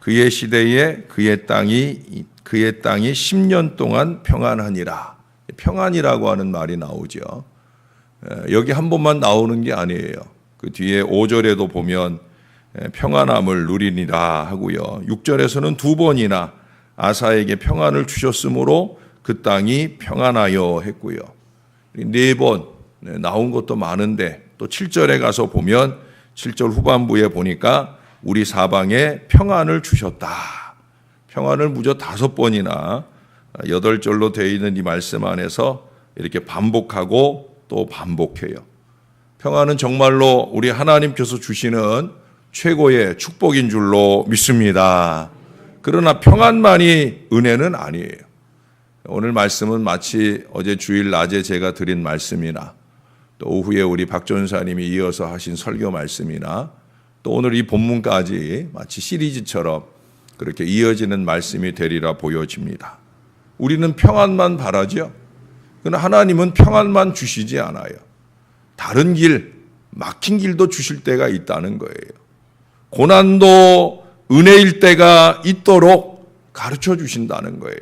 그의 시대에 그의 땅이 10년 동안 평안하니라. 평안이라고 하는 말이 나오죠. 여기 한 번만 나오는 게 아니에요. 그 뒤에 5절에도 보면 평안함을 누리니라 하고요. 6절에서는 두 번이나 아사에게 평안을 주셨으므로 그 땅이 평안하여 했고요. 네 번 나온 것도 많은데 또 7절에 가서 보면 7절 후반부에 보니까 우리 사방에 평안을 주셨다. 평안을 무려 5번이나 8절로 되어 있는 이 말씀 안에서 이렇게 반복하고 또 반복해요. 평안은 정말로 우리 하나님께서 주시는 최고의 축복인 줄로 믿습니다. 그러나 평안만이 은혜는 아니에요. 오늘 말씀은 마치 어제 주일 낮에 제가 드린 말씀이나 또 오후에 우리 박 전사님이 이어서 하신 설교 말씀이나 또 오늘 이 본문까지 마치 시리즈처럼 그렇게 이어지는 말씀이 되리라 보여집니다. 우리는 평안만 바라죠. 그러나 하나님은 평안만 주시지 않아요. 다른 길, 막힌 길도 주실 때가 있다는 거예요. 고난도 은혜일 때가 있도록 가르쳐 주신다는 거예요.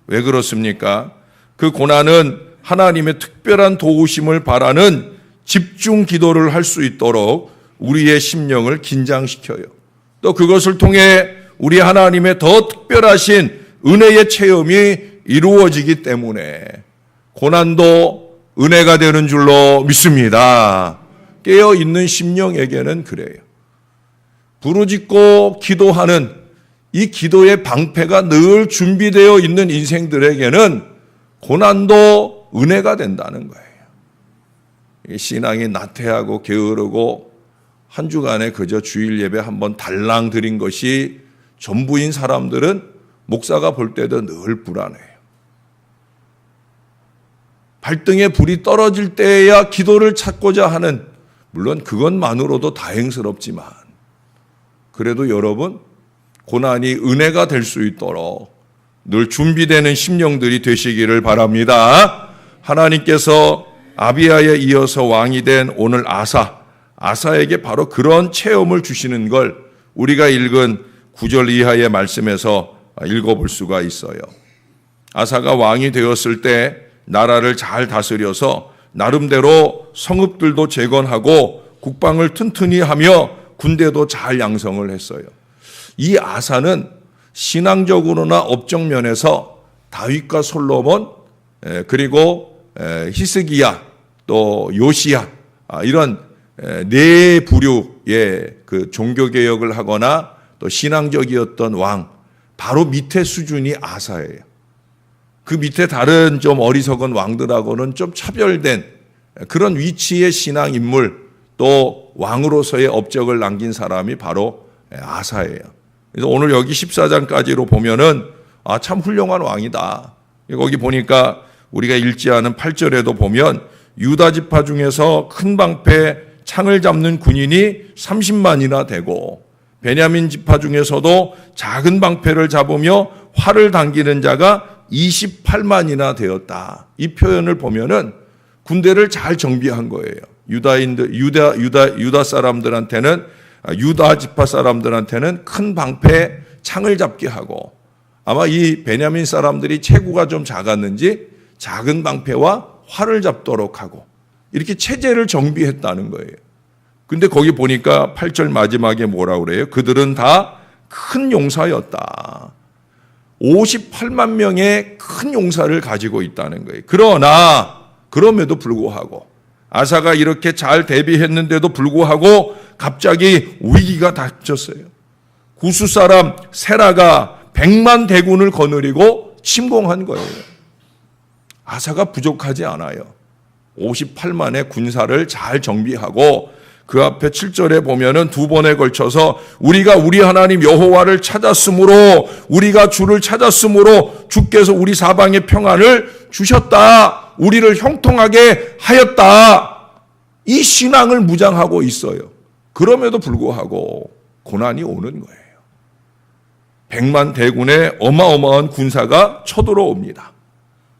왜 그렇습니까? 그 고난은 하나님의 특별한 도우심을 바라는 집중 기도를 할 수 있도록 우리의 심령을 긴장시켜요. 또 그것을 통해 우리 하나님의 더 특별하신 은혜의 체험이 이루어지기 때문에 고난도 은혜가 되는 줄로 믿습니다. 깨어있는 심령에게는 그래요. 부르짖고 기도하는 이 기도의 방패가 늘 준비되어 있는 인생들에게는 고난도 은혜가 된다는 거예요. 신앙이 나태하고 게으르고 한 주간에 그저 주일 예배 한번 달랑 드린 것이 전부인 사람들은 목사가 볼 때도 늘 불안해요. 발등에 불이 떨어질 때에야 기도를 찾고자 하는, 물론 그것만으로도 다행스럽지만 그래도 여러분, 고난이 은혜가 될 수 있도록 늘 준비되는 심령들이 되시기를 바랍니다. 하나님께서 아비야에 이어서 왕이 된 오늘 아사에게 바로 그런 체험을 주시는 걸 우리가 읽은 9절 이하의 말씀에서 읽어볼 수가 있어요. 아사가 왕이 되었을 때 나라를 잘 다스려서 나름대로 성읍들도 재건하고 국방을 튼튼히 하며 군대도 잘 양성을 했어요. 이 아사는 신앙적으로나 업적 면에서 다윗과 솔로몬 그리고 히스기야 또 요시야 이런 네 부류의 그 종교개혁을 하거나 또 신앙적이었던 왕 바로 밑에 수준이 아사예요. 그 밑에 다른 좀 어리석은 왕들하고는 좀 차별된 그런 위치의 신앙인물 또 왕으로서의 업적을 남긴 사람이 바로 아사예요. 그래서 오늘 여기 14장까지로 보면은 참 훌륭한 왕이다. 거기 보니까 우리가 읽지 않은 8절에도 보면 유다 지파 중에서 큰 방패 창을 잡는 군인이 30만이나 되고 베냐민 지파 중에서도 작은 방패를 잡으며 활을 당기는 자가 28만이나 되었다. 이 표현을 보면은 군대를 잘 정비한 거예요. 유다 사람들한테는 유다 지파 사람들한테는 큰 방패 창을 잡게 하고 아마 이 베냐민 사람들이 체구가 좀 작았는지 작은 방패와 활을 잡도록 하고 이렇게 체제를 정비했다는 거예요. 근데 거기 보니까 8절 마지막에 뭐라 그래요? 그들은 다 큰 용사였다. 58만 명의 큰 용사를 가지고 있다는 거예요. 그럼에도 불구하고 아사가 이렇게 잘 대비했는데도 불구하고 갑자기 위기가 닥쳤어요. 구스 사람 세라가 100만 대군을 거느리고 침공한 거예요. 아사가 부족하지 않아요. 58만의 군사를 잘 정비하고 그 앞에 7절에 보면은 두 번에 걸쳐서 우리가 우리 하나님 여호와를 찾았으므로 우리가 주를 찾았으므로 주께서 우리 사방에 평안을 주셨다. 우리를 형통하게 하였다. 이 신앙을 무장하고 있어요. 그럼에도 불구하고 고난이 오는 거예요. 100만 대군의 어마어마한 군사가 쳐들어옵니다.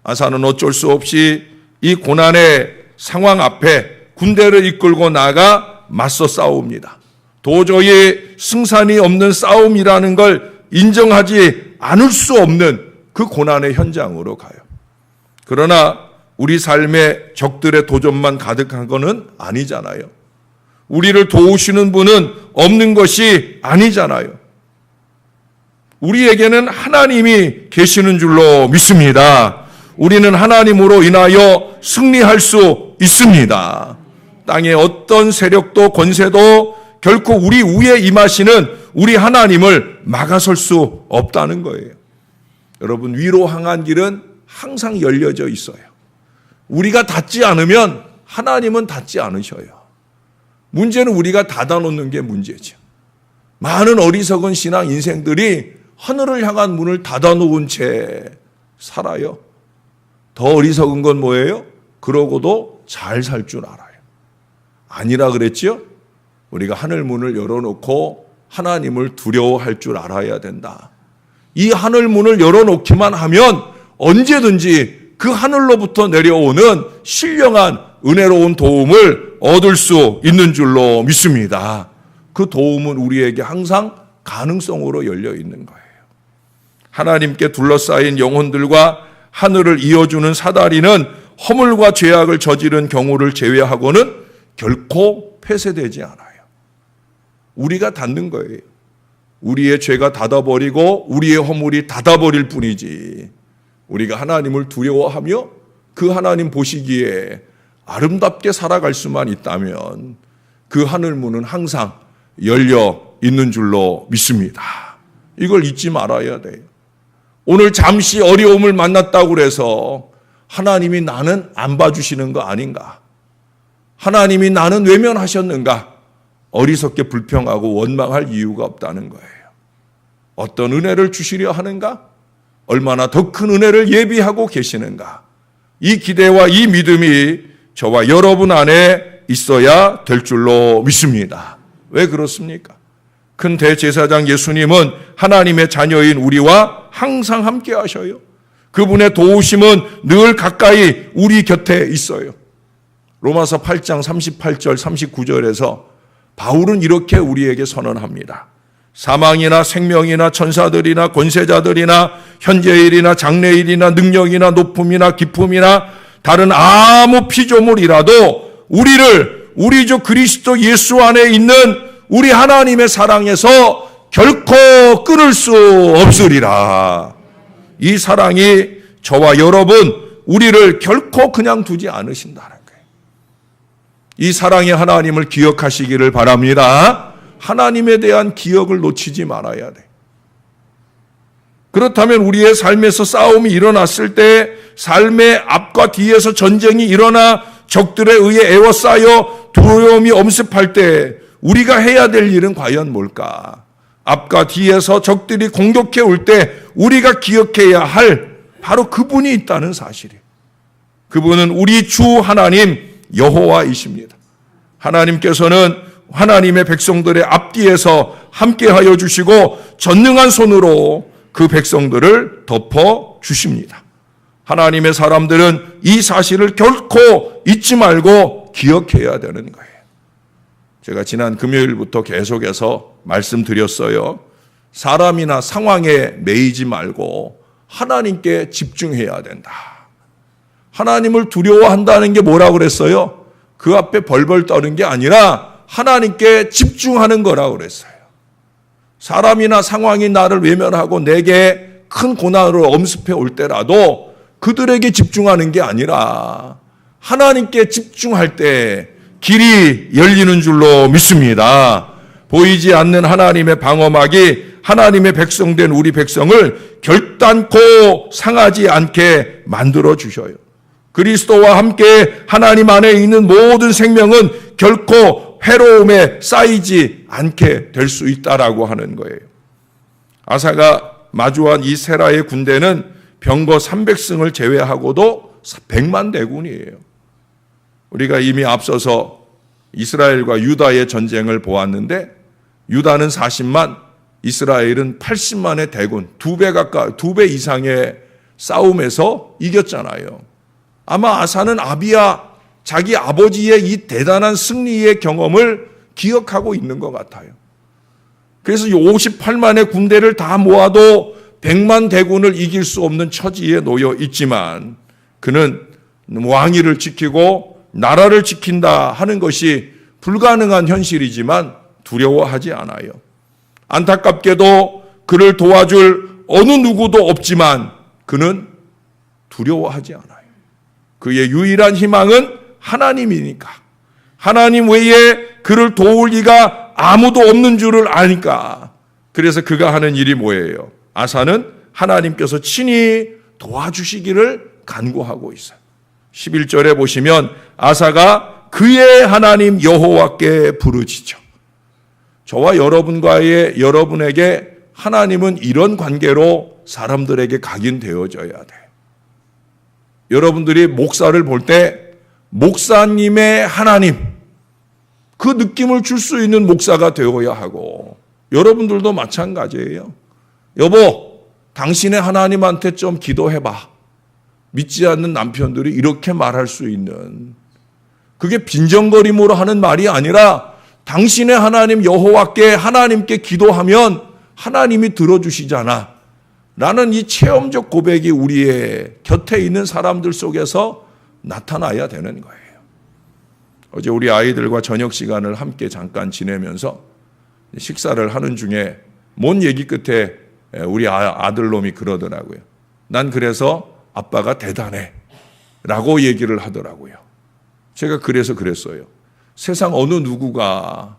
아사는 어쩔 수 없이 이 고난의 상황 앞에 군대를 이끌고 나가 맞서 싸웁니다. 도저히 승산이 없는 싸움이라는 걸 인정하지 않을 수 없는 그 고난의 현장으로 가요. 그러나 우리 삶에 적들의 도전만 가득한 것은 아니잖아요. 우리를 도우시는 분은 없는 것이 아니잖아요. 우리에게는 하나님이 계시는 줄로 믿습니다. 우리는 하나님으로 인하여 승리할 수 있습니다. 땅의 어떤 세력도 권세도 결코 우리 위에 임하시는 우리 하나님을 막아설 수 없다는 거예요. 여러분, 위로 향한 길은 항상 열려져 있어요. 우리가 닫지 않으면 하나님은 닫지 않으셔요. 문제는 우리가 닫아놓는 게 문제죠. 많은 어리석은 신앙 인생들이 하늘을 향한 문을 닫아놓은 채 살아요. 더 어리석은 건 뭐예요? 그러고도 잘 살 줄 알아요. 아니라 그랬죠? 우리가 하늘 문을 열어놓고 하나님을 두려워할 줄 알아야 된다. 이 하늘 문을 열어놓기만 하면 언제든지 그 하늘로부터 내려오는 신령한 은혜로운 도움을 얻을 수 있는 줄로 믿습니다. 그 도움은 우리에게 항상 가능성으로 열려 있는 거예요. 하나님께 둘러싸인 영혼들과 하늘을 이어주는 사다리는 허물과 죄악을 저지른 경우를 제외하고는 결코 폐쇄되지 않아요. 우리가 닫는 거예요. 우리의 죄가 닫아버리고 우리의 허물이 닫아버릴 뿐이지, 우리가 하나님을 두려워하며 그 하나님 보시기에 아름답게 살아갈 수만 있다면 그 하늘문은 항상 열려 있는 줄로 믿습니다. 이걸 잊지 말아야 돼요. 오늘 잠시 어려움을 만났다고 해서 하나님이 나는 안 봐주시는 거 아닌가? 하나님이 나는 외면하셨는가? 어리석게 불평하고 원망할 이유가 없다는 거예요. 어떤 은혜를 주시려 하는가? 얼마나 더 큰 은혜를 예비하고 계시는가? 이 기대와 이 믿음이 저와 여러분 안에 있어야 될 줄로 믿습니다. 왜 그렇습니까? 큰 대제사장 예수님은 하나님의 자녀인 우리와 항상 함께 하셔요. 그분의 도우심은 늘 가까이 우리 곁에 있어요. 로마서 8장 38절 39절에서 바울은 이렇게 우리에게 선언합니다. 사망이나 생명이나 천사들이나 권세자들이나 현재일이나 장래일이나 능력이나 높음이나 깊음이나 다른 아무 피조물이라도 우리를 우리 주 그리스도 예수 안에 있는 우리 하나님의 사랑에서 결코 끊을 수 없으리라. 이 사랑이 저와 여러분 우리를 결코 그냥 두지 않으신다는 거예요. 이 사랑의 하나님을 기억하시기를 바랍니다. 하나님에 대한 기억을 놓치지 말아야 돼. 그렇다면 우리의 삶에서 싸움이 일어났을 때, 삶의 앞과 뒤에서 전쟁이 일어나 적들에 의해 에워싸여 두려움이 엄습할 때 우리가 해야 될 일은 과연 뭘까? 앞과 뒤에서 적들이 공격해 올 때 우리가 기억해야 할 바로 그분이 있다는 사실이에요. 그분은 우리 주 하나님 여호와이십니다. 하나님께서는 하나님의 백성들의 앞뒤에서 함께하여 주시고 전능한 손으로 그 백성들을 덮어 주십니다. 하나님의 사람들은 이 사실을 결코 잊지 말고 기억해야 되는 거예요. 제가 지난 금요일부터 계속해서 말씀드렸어요. 사람이나 상황에 매이지 말고 하나님께 집중해야 된다. 하나님을 두려워한다는 게 뭐라고 그랬어요? 그 앞에 벌벌 떠는 게 아니라 하나님께 집중하는 거라고 그랬어요. 사람이나 상황이 나를 외면하고 내게 큰 고난으로 엄습해 올 때라도 그들에게 집중하는 게 아니라 하나님께 집중할 때 길이 열리는 줄로 믿습니다. 보이지 않는 하나님의 방어막이 하나님의 백성된 우리 백성을 결단코 상하지 않게 만들어 주셔요. 그리스도와 함께 하나님 안에 있는 모든 생명은 결코 해로움에 쌓이지 않게 될 수 있다라고 하는 거예요. 아사가 마주한 이 세라의 군대는 병거 300승을 제외하고도 100만 대군이에요. 우리가 이미 앞서서 이스라엘과 유다의 전쟁을 보았는데 유다는 40만, 이스라엘은 80만의 대군, 2배 이상의 싸움에서 이겼잖아요. 아마 아사는 아비야 자기 아버지의 이 대단한 승리의 경험을 기억하고 있는 것 같아요. 그래서 58만의 군대를 다 모아도 100만 대군을 이길 수 없는 처지에 놓여 있지만 그는 왕위를 지키고 나라를 지킨다 하는 것이 불가능한 현실이지만 두려워하지 않아요. 안타깝게도 그를 도와줄 어느 누구도 없지만 그는 두려워하지 않아요. 그의 유일한 희망은 하나님이니까. 하나님 외에 그를 도울 리가 아무도 없는 줄을 아니까. 그래서 그가 하는 일이 뭐예요? 아사는 하나님께서 친히 도와주시기를 간구하고 있어요. 11절에 보시면 아사가 그의 하나님 여호와께 부르짖죠. 저와 여러분에게 하나님은 이런 관계로 사람들에게 각인되어져야 돼요. 여러분들이 목사를 볼 때 목사님의 하나님, 그 느낌을 줄 수 있는 목사가 되어야 하고, 여러분들도 마찬가지예요. 여보, 당신의 하나님한테 좀 기도해봐. 믿지 않는 남편들이 이렇게 말할 수 있는, 그게 빈정거림으로 하는 말이 아니라 당신의 하나님 여호와께 하나님께 기도하면 하나님이 들어주시잖아 라는 이 체험적 고백이 우리의 곁에 있는 사람들 속에서 나타나야 되는 거예요. 어제 우리 아이들과 저녁 시간을 함께 잠깐 지내면서 식사를 하는 중에 뭔 얘기 끝에 우리 아들놈이 그러더라고요. 난 그래서 아빠가 대단해 라고 얘기를 하더라고요. 제가 그래서 그랬어요. 세상 어느 누구가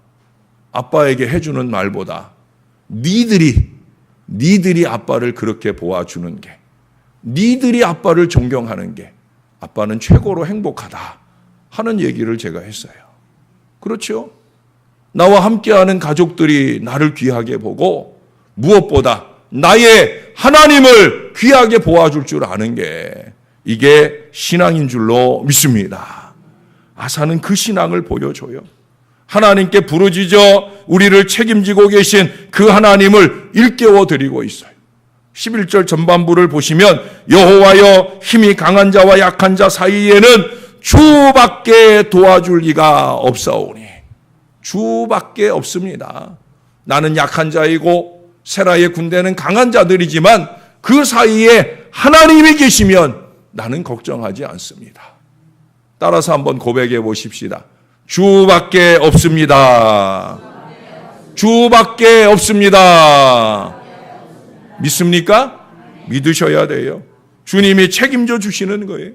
아빠에게 해주는 말보다 니들이 아빠를 그렇게 보아주는 게, 니들이 아빠를 존경하는 게 아빠는 최고로 행복하다 하는 얘기를 제가 했어요. 그렇죠? 나와 함께하는 가족들이 나를 귀하게 보고 무엇보다 나의 하나님을 귀하게 보아줄 줄 아는 게 이게 신앙인 줄로 믿습니다. 아사는 그 신앙을 보여줘요. 하나님께 부르짖어 우리를 책임지고 계신 그 하나님을 일깨워 드리고 있어요. 11절 전반부를 보시면 여호와여 힘이 강한 자와 약한 자 사이에는 주밖에 도와줄 이가 없사오니. 주밖에 없습니다. 나는 약한 자이고 세라의 군대는 강한 자들이지만 그 사이에 하나님이 계시면 나는 걱정하지 않습니다. 따라서 한번 고백해 보십시다. 주밖에 없습니다. 주밖에 없습니다. 믿습니까? 믿으셔야 돼요. 주님이 책임져 주시는 거예요.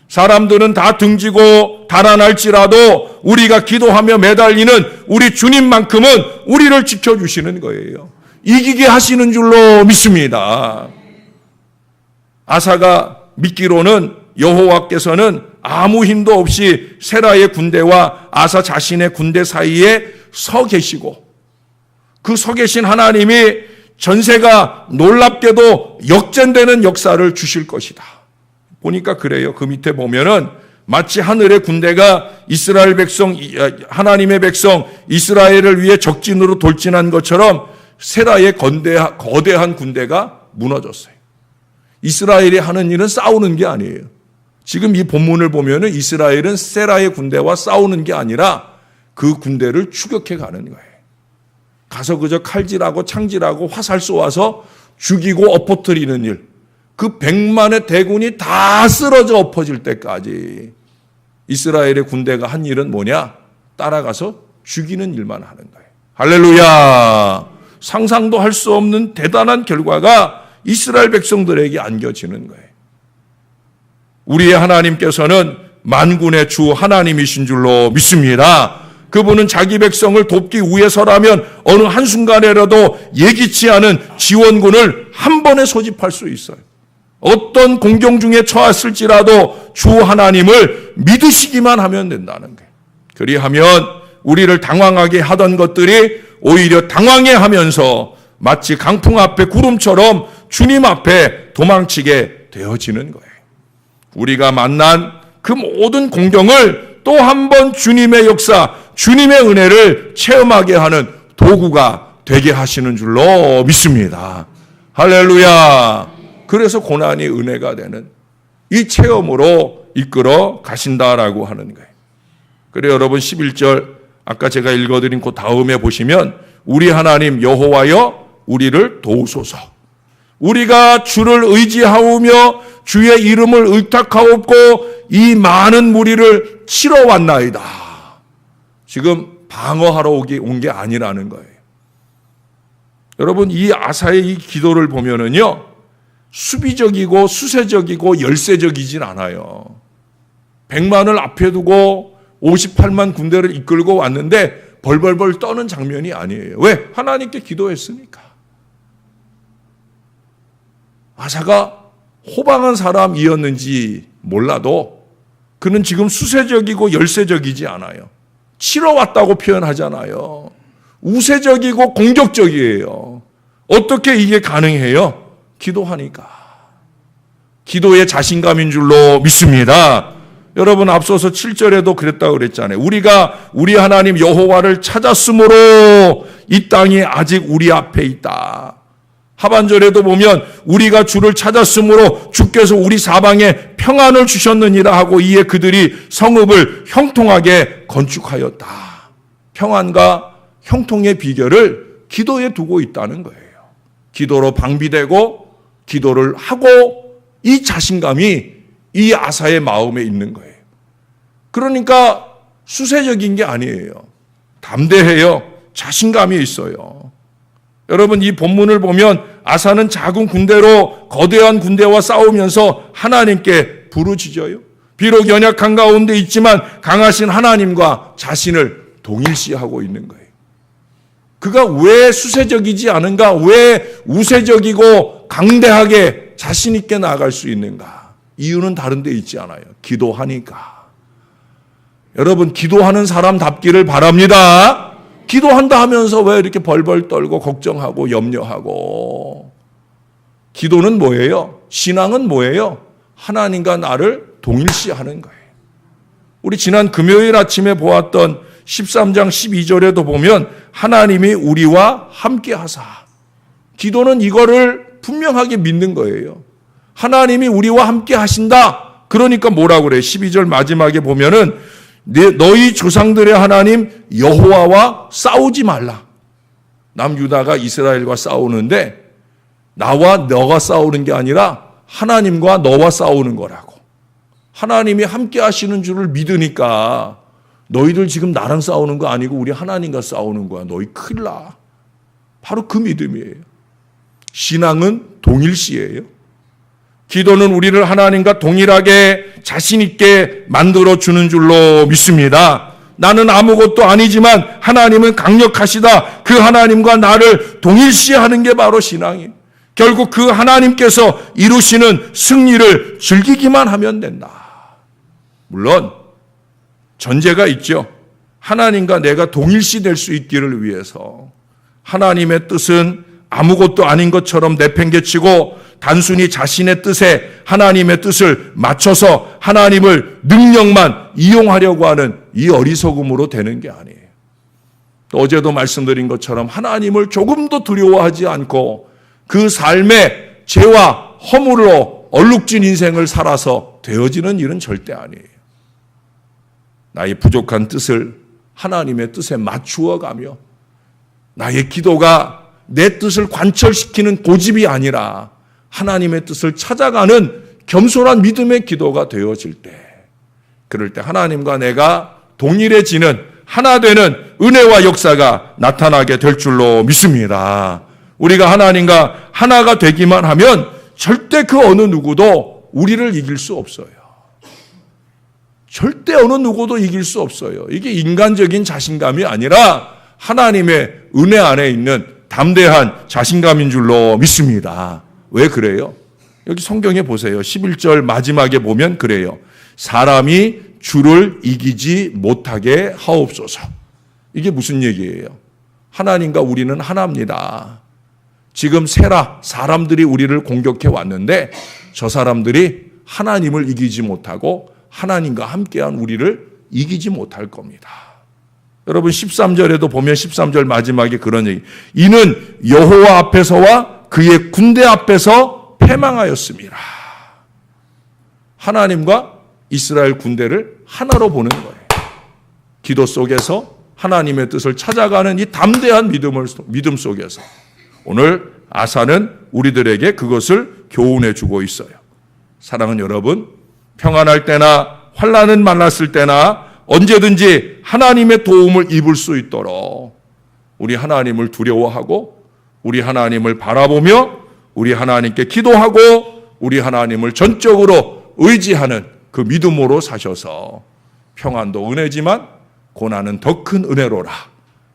사람들은 다 등지고 달아날지라도 우리가 기도하며 매달리는 우리 주님만큼은 우리를 지켜주시는 거예요. 이기게 하시는 줄로 믿습니다. 아사가 믿기로는 여호와께서는 아무 힘도 없이 세라의 군대와 아사 자신의 군대 사이에 서 계시고 그 서 계신 하나님이 전세가 놀랍게도 역전되는 역사를 주실 것이다. 보니까 그래요. 그 밑에 보면은 마치 하늘의 군대가 이스라엘 백성, 하나님의 백성 이스라엘을 위해 적진으로 돌진한 것처럼 세라의 거대한 군대가 무너졌어요. 이스라엘이 하는 일은 싸우는 게 아니에요. 지금 이 본문을 보면은 이스라엘은 세라의 군대와 싸우는 게 아니라 그 군대를 추격해 가는 거예요. 가서 그저 칼질하고 창질하고 화살 쏘아서 죽이고 엎어뜨리는 일. 그 100만의 대군이 다 쓰러져 엎어질 때까지 이스라엘의 군대가 한 일은 뭐냐? 따라가서 죽이는 일만 하는 거예요. 할렐루야! 상상도 할 수 없는 대단한 결과가 이스라엘 백성들에게 안겨지는 거예요. 우리의 하나님께서는 만군의 주 하나님이신 줄로 믿습니다. 그분은 자기 백성을 돕기 위해서라면 어느 한순간에라도 예기치 않은 지원군을 한 번에 소집할 수 있어요. 어떤 공경 중에 처했을지라도 주 하나님을 믿으시기만 하면 된다는 거예요. 그리하면 우리를 당황하게 하던 것들이 오히려 당황해 하면서 마치 강풍 앞에 구름처럼 주님 앞에 도망치게 되어지는 거예요. 우리가 만난 그 모든 공경을 또 한 번 주님의 역사, 주님의 은혜를 체험하게 하는 도구가 되게 하시는 줄로 믿습니다. 할렐루야. 그래서 고난이 은혜가 되는 이 체험으로 이끌어 가신다라고 하는 거예요. 그래요, 여러분 11절 아까 제가 읽어드린 그 다음에 보시면 우리 하나님 여호와여 우리를 도우소서. 우리가 주를 의지하오며 주의 이름을 의탁하옵고 이 많은 무리를 치러 왔나이다. 지금 방어하러 온 게 아니라는 거예요. 여러분, 이 아사의 이 기도를 보면은요, 수비적이고 수세적이고 열세적이진 않아요. 100만을 앞에 두고 58만 군대를 이끌고 왔는데 벌벌벌 떠는 장면이 아니에요. 왜? 하나님께 기도했으니까. 아사가 호방한 사람이었는지 몰라도 그는 지금 수세적이고 열세적이지 않아요. 치러 왔다고 표현하잖아요. 우세적이고 공격적이에요. 어떻게 이게 가능해요? 기도하니까. 기도의 자신감인 줄로 믿습니다. 여러분, 앞서서 7절에도 그랬다고 그랬잖아요. 우리가 우리 하나님 여호와를 찾았으므로 이 땅이 아직 우리 앞에 있다. 하반절에도 보면 우리가 주를 찾았으므로 주께서 우리 사방에 평안을 주셨느니라 하고 이에 그들이 성읍을 형통하게 건축하였다. 평안과 형통의 비결을 기도에 두고 있다는 거예요. 기도로 방비되고 기도를 하고 이 자신감이 이 아사의 마음에 있는 거예요. 그러니까 수세적인 게 아니에요. 담대해요. 자신감이 있어요. 여러분, 이 본문을 보면 아사는 작은 군대로 거대한 군대와 싸우면서 하나님께 부르짖어요. 비록 연약한 가운데 있지만 강하신 하나님과 자신을 동일시하고 있는 거예요. 그가 왜 수세적이지 않은가? 왜 우세적이고 강대하게 자신 있게 나아갈 수 있는가? 이유는 다른 데 있지 않아요. 기도하니까. 여러분, 기도하는 사람답기를 바랍니다. 기도한다 하면서 왜 이렇게 벌벌 떨고 걱정하고 염려하고. 기도는 뭐예요? 신앙은 뭐예요? 하나님과 나를 동일시하는 거예요. 우리 지난 금요일 아침에 보았던 13장 12절에도 보면 하나님이 우리와 함께 하사. 기도는 이거를 분명하게 믿는 거예요. 하나님이 우리와 함께 하신다. 그러니까 뭐라고 그래요? 12절 마지막에 보면은 너희 조상들의 하나님 여호와와 싸우지 말라. 남유다가 이스라엘과 싸우는데 나와 너가 싸우는 게 아니라 하나님과 너와 싸우는 거라고. 하나님이 함께 하시는 줄을 믿으니까 너희들 지금 나랑 싸우는 거 아니고 우리 하나님과 싸우는 거야. 너희 큰일 나. 바로 그 믿음이에요. 신앙은 동일시예요. 기도는 우리를 하나님과 동일하게 자신 있게 만들어주는 줄로 믿습니다. 나는 아무것도 아니지만 하나님은 강력하시다. 그 하나님과 나를 동일시하는 게 바로 신앙이에요. 결국 그 하나님께서 이루시는 승리를 즐기기만 하면 된다. 물론 전제가 있죠. 하나님과 내가 동일시될 수 있기를 위해서 하나님의 뜻은 아무것도 아닌 것처럼 내팽개치고 단순히 자신의 뜻에 하나님의 뜻을 맞춰서 하나님을 능력만 이용하려고 하는 이 어리석음으로 되는 게 아니에요. 또 어제도 말씀드린 것처럼 하나님을 조금도 두려워하지 않고 그 삶에 죄와 허물로 얼룩진 인생을 살아서 되어지는 일은 절대 아니에요. 나의 부족한 뜻을 하나님의 뜻에 맞추어 가며 나의 기도가 내 뜻을 관철시키는 고집이 아니라 하나님의 뜻을 찾아가는 겸손한 믿음의 기도가 되어질 때, 그럴 때 하나님과 내가 동일해지는 하나 되는 은혜와 역사가 나타나게 될 줄로 믿습니다. 우리가 하나님과 하나가 되기만 하면 절대 그 어느 누구도 우리를 이길 수 없어요. 절대 어느 누구도 이길 수 없어요. 이게 인간적인 자신감이 아니라 하나님의 은혜 안에 있는 담대한 자신감인 줄로 믿습니다. 왜 그래요? 여기 성경에 보세요. 11절 마지막에 보면 그래요. 사람이 주를 이기지 못하게 하옵소서. 이게 무슨 얘기예요? 하나님과 우리는 하나입니다. 지금 세라 사람들이 우리를 공격해 왔는데 저 사람들이 하나님을 이기지 못하고 하나님과 함께한 우리를 이기지 못할 겁니다. 여러분 13절에도 보면 13절 마지막에 그런 얘기. 이는 여호와 앞에서와 그의 군대 앞에서 패망하였습니다. 하나님과 이스라엘 군대를 하나로 보는 거예요. 기도 속에서 하나님의 뜻을 찾아가는 이 담대한 믿음 속에서 오늘 아사는 우리들에게 그것을 교훈해 주고 있어요. 사랑하는 여러분, 평안할 때나 환난은 만났을 때나 언제든지 하나님의 도움을 입을 수 있도록 우리 하나님을 두려워하고 우리 하나님을 바라보며 우리 하나님께 기도하고 우리 하나님을 전적으로 의지하는 그 믿음으로 사셔서 평안도 은혜지만 고난은 더 큰 은혜로라.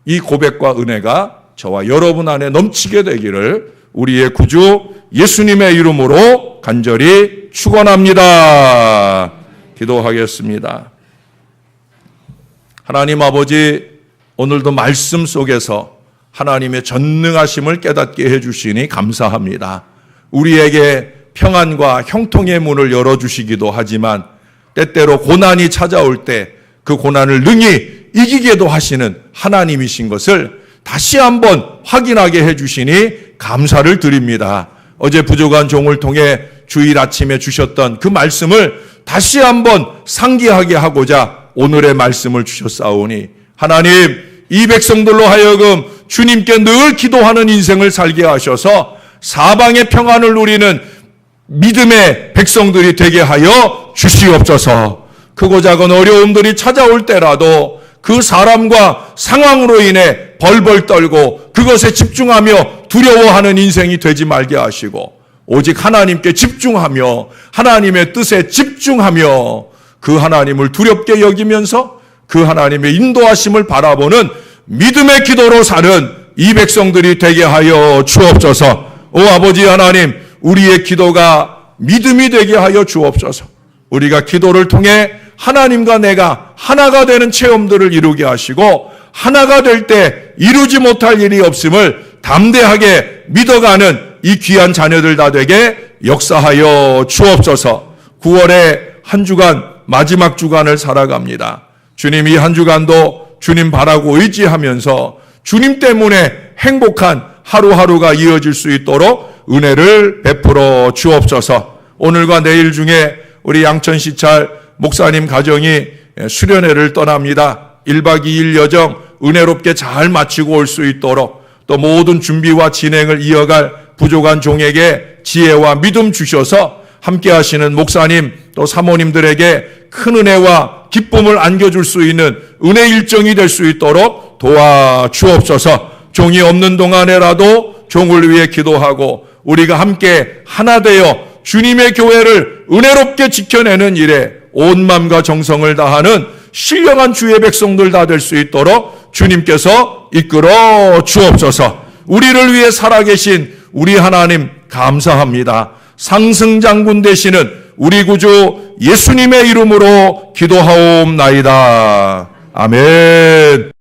이 고백과 은혜가 저와 여러분 안에 넘치게 되기를 우리의 구주 예수님의 이름으로 간절히 축원합니다. 기도하겠습니다. 하나님 아버지, 오늘도 말씀 속에서 하나님의 전능하심을 깨닫게 해주시니 감사합니다. 우리에게 평안과 형통의 문을 열어주시기도 하지만 때때로 고난이 찾아올 때 그 고난을 능히 이기게도 하시는 하나님이신 것을 다시 한번 확인하게 해주시니 감사를 드립니다. 어제 부족한 종을 통해 주일 아침에 주셨던 그 말씀을 다시 한번 상기하게 하고자 오늘의 말씀을 주셨사오니 하나님, 이 백성들로 하여금 주님께 늘 기도하는 인생을 살게 하셔서 사방의 평안을 누리는 믿음의 백성들이 되게 하여 주시옵소서. 크고 작은 어려움들이 찾아올 때라도 그 사람과 상황으로 인해 벌벌 떨고 그것에 집중하며 두려워하는 인생이 되지 말게 하시고 오직 하나님께 집중하며 하나님의 뜻에 집중하며 그 하나님을 두렵게 여기면서 그 하나님의 인도하심을 바라보는 믿음의 기도로 사는 이 백성들이 되게 하여 주옵소서. 오 아버지 하나님, 우리의 기도가 믿음이 되게 하여 주옵소서. 우리가 기도를 통해 하나님과 내가 하나가 되는 체험들을 이루게 하시고 하나가 될 때 이루지 못할 일이 없음을 담대하게 믿어가는 이 귀한 자녀들 다 되게 역사하여 주옵소서. 9월의 한 주간 마지막 주간을 살아갑니다. 주님, 이 한 주간도 주님 바라고 의지하면서 주님 때문에 행복한 하루하루가 이어질 수 있도록 은혜를 베풀어 주옵소서. 오늘과 내일 중에 우리 양천시찰 목사님 가정이 수련회를 떠납니다. 1박 2일 여정 은혜롭게 잘 마치고 올 수 있도록 또 모든 준비와 진행을 이어갈 부족한 종에게 지혜와 믿음 주셔서 함께 하시는 목사님 또 사모님들에게 큰 은혜와 기쁨을 안겨줄 수 있는 은혜 일정이 될 수 있도록 도와주옵소서. 종이 없는 동안에라도 종을 위해 기도하고 우리가 함께 하나 되어 주님의 교회를 은혜롭게 지켜내는 일에 온 마음과 정성을 다하는 신령한 주의 백성들 다 될 수 있도록 주님께서 이끌어 주옵소서. 우리를 위해 살아계신 우리 하나님 감사합니다. 상승장군 되시는 우리 구주 예수님의 이름으로 기도하옵나이다. 아멘.